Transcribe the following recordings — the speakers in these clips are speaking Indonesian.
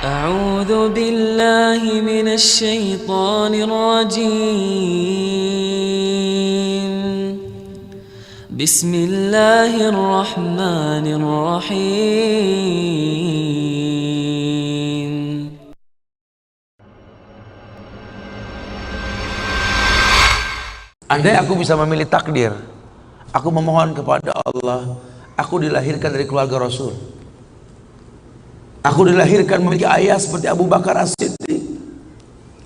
أعوذ بالله من الشيطان الرجيم. بسم الله الرحمن الرحيم. Andai aku bisa memilih takdir, aku memohon kepada Allah, aku dilahirkan dari keluarga Rasul. Aku dilahirkan memiliki ayah seperti Abu Bakar As-Siddiq.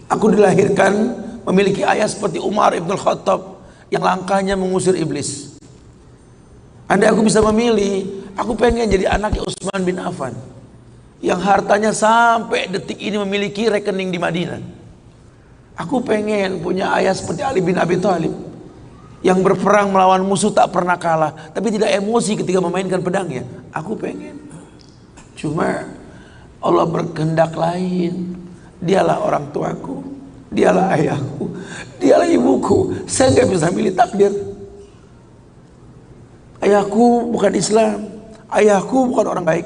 Aku dilahirkan memiliki ayah seperti Umar Ibn Khattab yang langkahnya mengusir iblis. Andai aku bisa memilih, aku pengen jadi anaknya Utsman bin Affan yang hartanya sampai detik ini memiliki rekening di Madinah. Aku pengen punya ayah seperti Ali bin Abi Thalib yang berperang melawan musuh tak pernah kalah, tapi tidak emosi ketika memainkan pedangnya. Aku pengen. Cuma Allah berkehendak lain. Dialah orang tuaku, dialah ayahku, dialah ibuku. Saya nggak bisa milih takdir. Ayahku bukan Islam, ayahku bukan orang baik.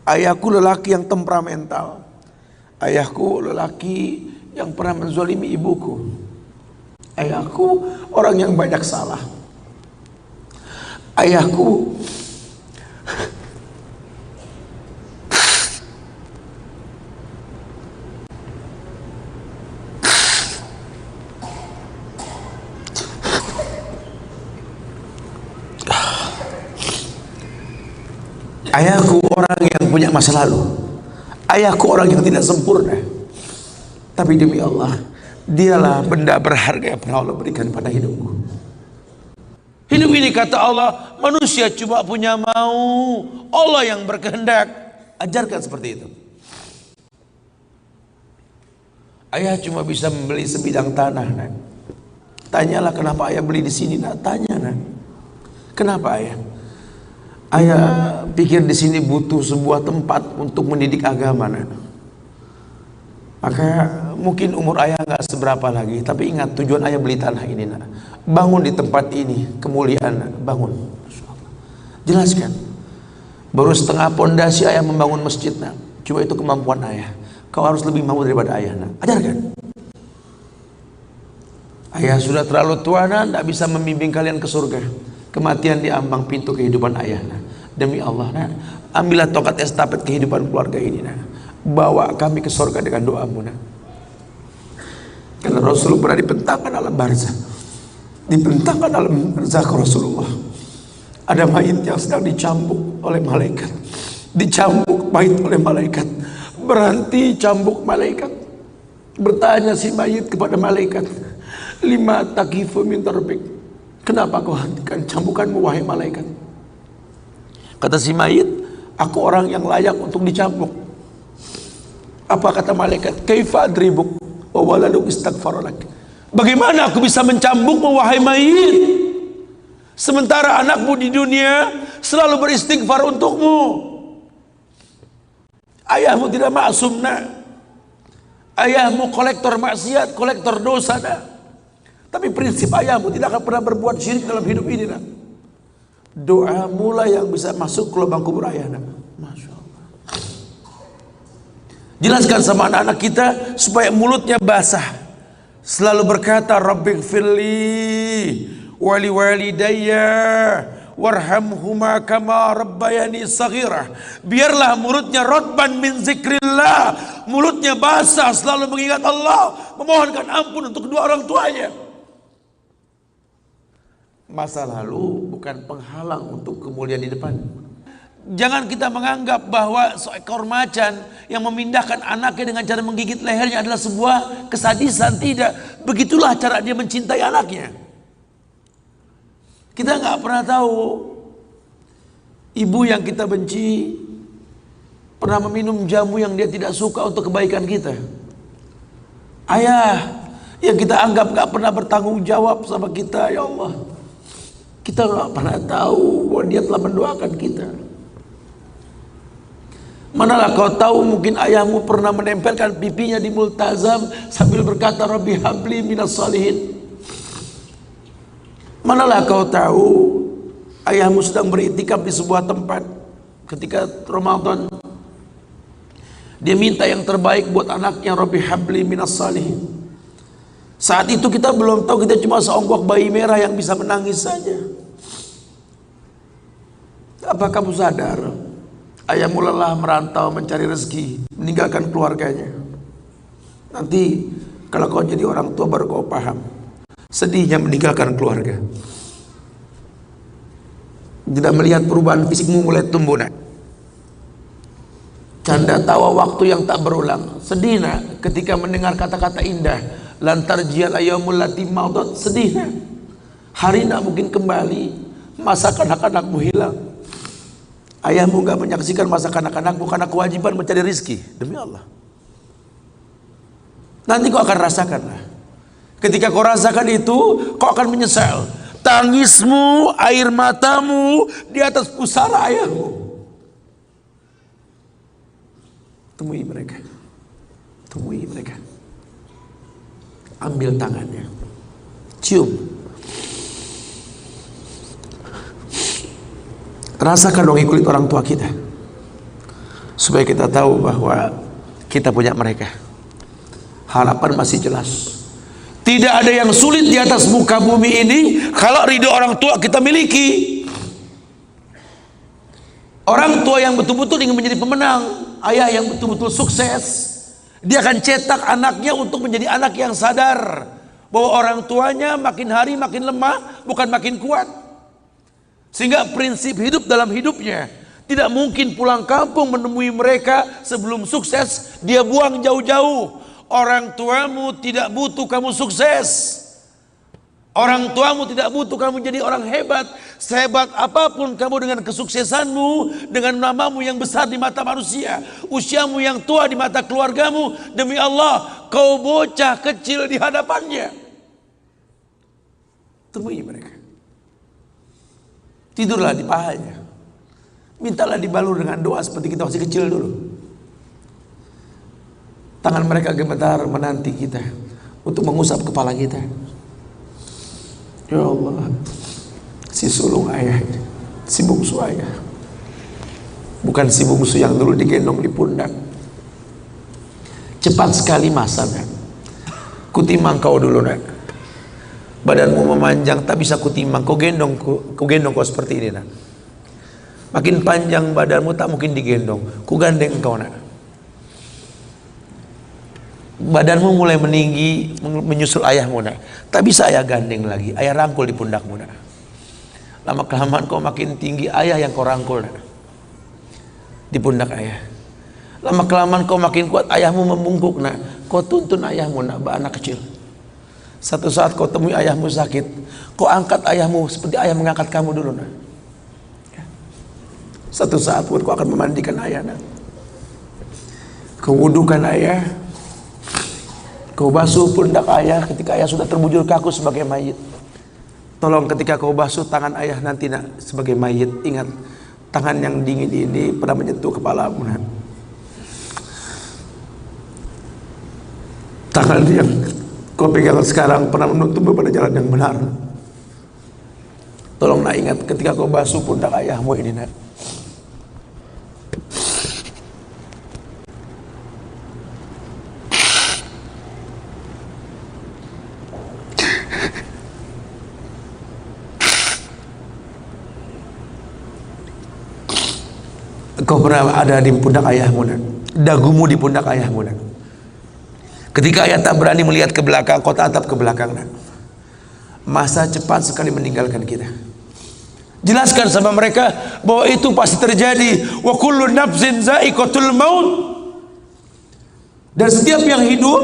Ayahku lelaki yang temperamental. Ayahku lelaki yang pernah menzalimi ibuku. Ayahku orang yang banyak salah. Ayahku Ayahku orang yang punya masa lalu. Ayahku orang yang tidak sempurna. Tapi demi Allah, dialah benda berharga yang pernah Allah berikan pada hidupku. Hidup ini kata Allah, manusia cuma punya mau, Allah yang berkehendak. Ajarkan seperti itu. Ayah cuma bisa membeli sebidang tanah, nak. Tanyalah kenapa ayah beli di sini, nak. Tanya, nak. Kenapa ayah? Ayah pikir di sini butuh sebuah tempat untuk mendidik agama, nak. Maka mungkin umur ayah nggak seberapa lagi, tapi ingat tujuan ayah beli tanah ini, nak. Bangun di tempat ini, kemuliaan, nak. Bangun. Jelaskan. Baru setengah pondasi ayah membangun masjid, nak. Coba itu kemampuan ayah. Kau harus lebih mau daripada ayah, nak. Ajarkan. Ayah sudah terlalu tua, nak, tidak bisa membimbing kalian ke surga. Kematian di ambang pintu kehidupan ayah, nak. Demi Allah, nak, ambillah tongkat estafet kehidupan keluarga ini, nak. Bawa kami ke surga dengan doamu, nak. Karena Rasul pernah dibentangkan alam barzah. Dibentangkan alam barzah ke Rasulullah. Ada mayit yang sedang dicambuk oleh malaikat. Dicambuk mayit oleh malaikat. Berhenti cambuk malaikat. Bertanya si mayit kepada malaikat, lima takifu min tarbik. Kenapa kau hentikan cambukanmu wahai malaikat? Kata si mayit, aku orang yang layak untuk dicambuk. Apa kata malaikat? Kaifa adribuk wa waladuk istaghfaralak. Bagaimana aku bisa mencambukmu wahai mayit, sementara anakmu di dunia selalu beristighfar untukmu? Ayahmu tidak maksum, nak. Ayahmu kolektor maksiat, kolektor dosa, nak. Tapi prinsip ayahmu tidak akan pernah berbuat syirik dalam hidup ini, nak. Doa mula yang bisa masuk ke lubang kubur ayah, nak. Masya Allah. Jelaskan sama anak-anak kita supaya mulutnya basah. Selalu berkata, Rabbighfirli wali walidayya warhamhuma kama rabbayani saghirah. Biarlah mulutnya rotban min zikrillah, mulutnya basah selalu mengingat Allah, memohonkan ampun untuk kedua orang tuanya. Masa lalu bukan penghalang untuk kemuliaan di depan. Jangan kita menganggap bahwa seekor macan yang memindahkan anaknya dengan cara menggigit lehernya adalah sebuah kesadisan. Tidak. Begitulah cara dia mencintai anaknya. Kita nggak pernah tahu ibu yang kita benci pernah meminum jamu yang dia tidak suka untuk kebaikan kita. Ayah yang kita anggap nggak pernah bertanggung jawab sama kita, ya Allah. Kita nggak pernah tahu bahwa dia telah mendoakan kita. Manalah kau tahu mungkin ayahmu pernah menempelkan pipinya di multazam sambil berkata Rabbi habli minas salihin. Manalah kau tahu ayahmu sedang beriktikaf di sebuah tempat ketika Ramadan Dia minta yang terbaik buat anaknya, Rabbi habli minas salihin. Saat itu kita belum tahu, kita cuma seonggok bayi merah yang bisa menangis saja. Apa kamu sadar? Ayahmu lelah merantau mencari rezeki, meninggalkan keluarganya. Nanti kalau kau jadi orang tua baru kau paham sedihnya meninggalkan keluarga. Tidak melihat perubahan fisikmu mulai tumbuh, nak. Canda tawa waktu yang tak berulang. Sedih, nak, ketika mendengar kata-kata indah, lantar jial ayyamul lati maudat. Sedih, nak. Hari nak mungkin kembali, masa kanak-kanakmu hilang. Ayahmu gak menyaksikan masa kanak-kanakmu karena kewajiban mencari rizki. Demi Allah, nanti kau akan rasakan, lah. Ketika kau rasakan itu, kau akan menyesal. Tangismu, air matamu di atas pusara ayahmu. Temui mereka, temui mereka, ambil tangannya, cium, rasakan dong kulit orang tua kita, supaya kita tahu bahwa kita punya mereka. Harapan masih jelas. Tidak ada yang sulit di atas muka bumi ini kalau ridho orang tua kita miliki. Orang tua yang betul-betul ingin menjadi pemenang, ayah yang betul-betul sukses, dia akan cetak anaknya untuk menjadi anak yang sadar bahwa orang tuanya makin hari makin lemah, bukan makin kuat. Sehingga prinsip hidup dalam hidupnya, tidak mungkin pulang kampung menemui mereka sebelum sukses, dia buang jauh-jauh. Orang tuamu tidak butuh kamu sukses. Orang tuamu tidak butuh kamu jadi orang hebat. Sehebat apapun kamu dengan kesuksesanmu, dengan namamu yang besar di mata manusia, usiamu yang tua di mata keluargamu, demi Allah, kau bocah kecil di hadapannya. Temui mereka. Tidurlah di pahanya. Mintalah dibalur dengan doa seperti kita masih kecil dulu. Tangan mereka gemetar menanti kita untuk mengusap kepala kita. Ya Allah, si sulung ayah, si bungsu ayah, bukan si bungsu yang dulu digendong di pundak. Cepat sekali masa, nak. Kutimang kau dulu, nak. Badanmu memanjang, tak bisa kutimang. Kau gendong kau seperti ini, nak. Makin panjang badanmu tak mungkin digendong. Ku gandeng kau, nak. Badanmu mulai meninggi menyusul ayahmu, nak. Tak bisa ayah gandeng lagi, ayah rangkul di pundakmu, nak. Lama kelamaan kau makin tinggi, ayah yang kau rangkul, nak, di pundak ayah. Lama kelamaan kau makin kuat, ayahmu membungkuk, nak. Kau tuntun ayahmu, nak, anak kecil. Satu saat kau temui ayahmu sakit, kau angkat ayahmu seperti ayah mengangkat kamu dulu, nak. Satu saat pun kau akan memandikan ayah, nak. Kau wudukan ayah, kau basuh pundak ayah ketika ayah sudah terbujur kaku sebagai mayit. Tolong ketika kau basuh tangan ayah nanti, nak, sebagai mayit, ingat tangan yang dingin ini pernah menyentuh kepalamu, nak. Tangan yang kau pegang sekarang pernah menuntunmu pada jalan yang benar. Tolong, nak, ingat ketika kau basuh pundak ayahmu ini, nak. Kau pernah ada di pundak ayahmu, nak. Dagumu di pundak ayahmu, nak. Ketika ayah tak berani melihat ke belakang, kau tatap ke belakang, nak. Masa cepat sekali meninggalkan kita. Jelaskan sama mereka bahwa itu pasti terjadi. Wa kullu nafsin za'iqatul maut. Dan setiap yang hidup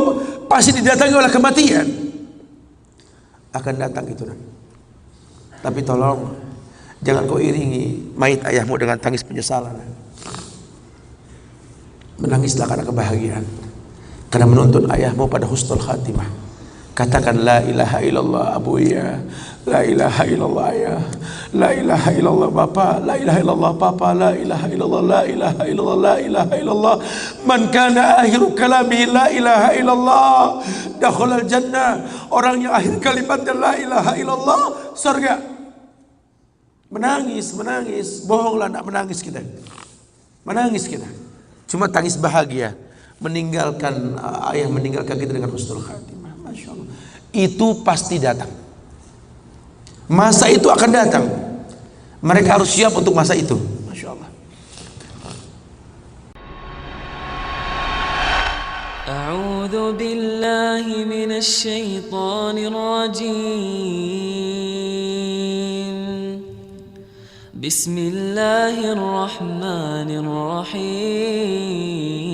pasti didatangi oleh kematian. Akan datang itu, nak. Tapi tolong jangan kau iringi mayit ayahmu dengan tangis penyesalan, nak. Menangislah karena kebahagiaan, karena menuntun ayahmu pada husnul khatimah. Katakan la ilaha illallah abuya, la ilaha illallah ayah, la ilaha illallah bapa, la ilaha illallah papa, la ilaha illallah, la ilaha illallah, la ilaha illallah. Man kana akhiru kalami la ilaha illallah dakhalal jannah. Orang yang akhir kalimatnya la ilaha illallah, surga. Menangis, menangis, bohonglah, nak menangis kita. Menangis kita. Cuma tangis bahagia. meninggalkan ayah meninggalkan kita dengan husnul khatimah. Masya Allah. Itu pasti datang. Masa itu akan datang. Mereka harus siap untuk masa itu. Masya Allah. أعوذ بالله من الشيطان الرجيم بسم الله الرحمن الرحيم